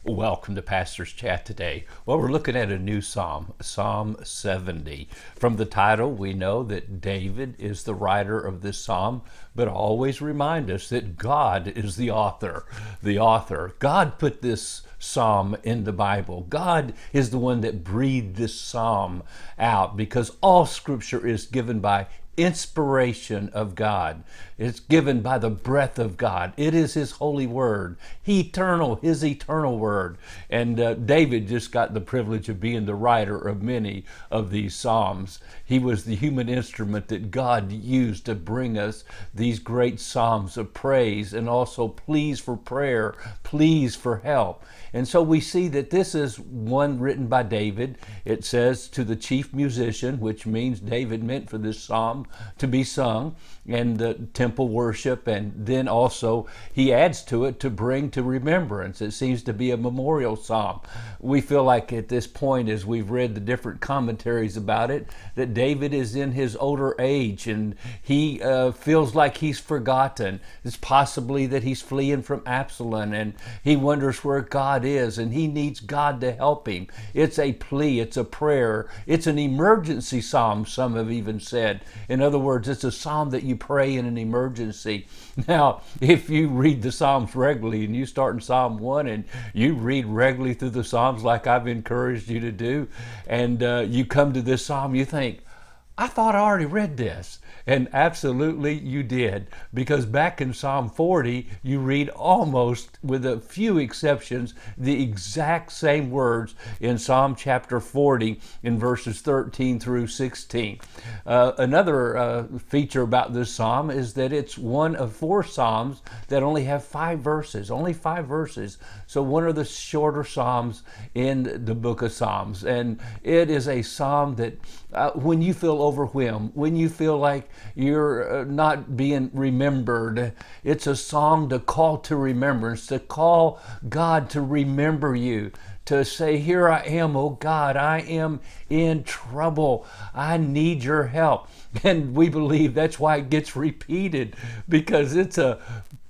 Welcome to Pastor's Chat today. Well, we're looking at a new psalm, Psalm 70. From the title, we know that David is the writer of this psalm, but always remind us that God is the author. The author. God put this psalm in the Bible. God is the one that breathed this psalm out because all scripture is given by inspiration of God. It's given by the breath of God. It is His holy word, His eternal word. And David just got the privilege of being the writer of many of these psalms. He was the human instrument that God used to bring us these great psalms of praise and also pleas for prayer, pleas for help. And so we see that this is one written by David. It says to the chief musician, which means David meant for this psalm to be sung and the temple worship, and then also he adds to it to bring to remembrance. It seems to be a memorial psalm. We feel like at this point, as we've read the different commentaries about it, that David is in his older age and he feels like he's forgotten. It's possibly that he's fleeing from Absalom and he wonders where God is and he needs God to help him. It's a plea, it's a prayer, it's an emergency psalm, some have even said. In other words, it's a psalm that you pray in an emergency. Now, if you read the Psalms regularly and you start in Psalm 1 and you read regularly through the Psalms like I've encouraged you to do, and you come to this psalm, you think, I thought I already read this. And absolutely you did, because back in Psalm 40, you read almost, with a few exceptions, the exact same words in Psalm chapter 40 in verses 13 through 16. Another feature about this psalm is that it's one of four psalms that only have 5 verses, only 5 verses. So one of the shorter psalms in the book of Psalms. And it is a psalm that when you feel overwhelmed, when you feel like you're not being remembered, it's a song to call to remembrance, to call God to remember you, to say, here I am, oh God, I am in trouble. I need your help. And we believe that's why it gets repeated, because it's a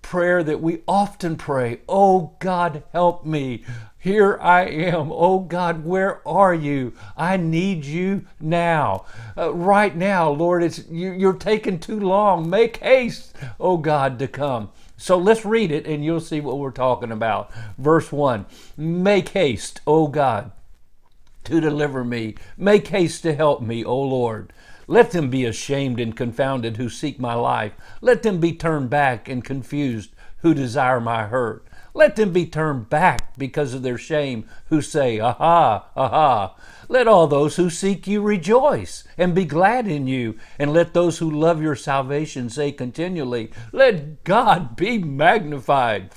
prayer that we often pray. Oh God, help me. Here I am. Oh God, where are you? I need you now. Right now, Lord, you're taking too long. Make haste, oh God, to come. So let's read it and you'll see what we're talking about. Verse 1, make haste, O God, to deliver me. Make haste to help me, O Lord. Let them be ashamed and confounded who seek my life. Let them be turned back and confused who desire my hurt. Let them be turned back because of their shame who say, aha, aha. Let all those who seek you rejoice and be glad in you. And let those who love your salvation say continually, let God be magnified.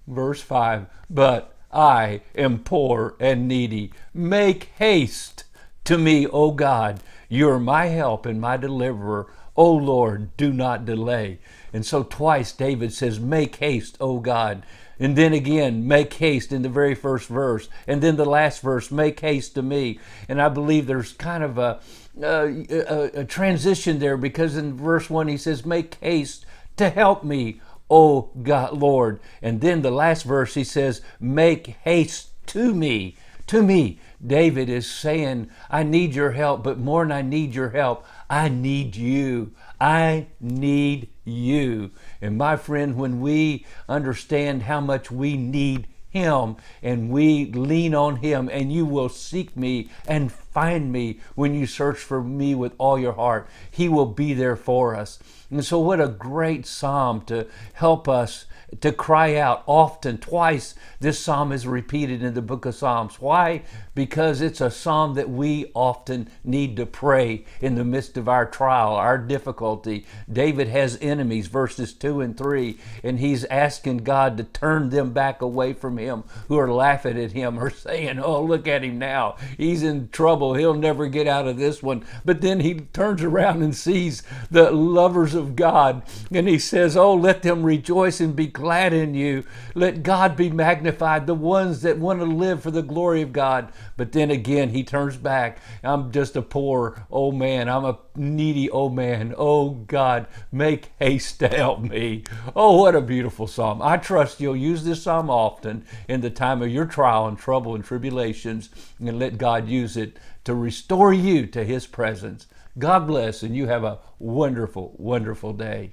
Verse 5, but I am poor and needy. Make haste to me, O God. You're my help and my deliverer. O Lord, do not delay. And so twice David says, make haste, O God. And then again, make haste in the very first verse. And then the last verse, make haste to me. And I believe there's kind of a transition there, because in verse 1 he says, make haste to help me, O God, Lord. And then the last verse he says, make haste to me. To me. David is saying, I need your help, but more than I need your help, I need you. I need you. And my friend, when we understand how much we need Him and we lean on Him, and you will seek me and find me when you search for me with all your heart, He will be there for us. And so what a great psalm to help us to cry out often. Twice this psalm is repeated in the book of Psalms. Why? Because it's a psalm that we often need to pray in the midst of our trial, our difficulty. David has enemies, verses 2 and 3, and he's asking God to turn them back away from him, who are laughing at him or saying, oh, look at him now. He's in trouble. He'll never get out of this one. But then he turns around and sees the lovers of God, and he says, oh, let them rejoice and be glad in you. Let God be magnified, the ones that want to live for the glory of God. But then again, he turns back. I'm just a poor old man. I'm a needy old man. Oh God, make haste to help me. Oh, what a beautiful psalm. I trust you'll use this psalm often in the time of your trial and trouble and tribulations, and let God use it to restore you to his presence. God bless, and you have a wonderful, wonderful day.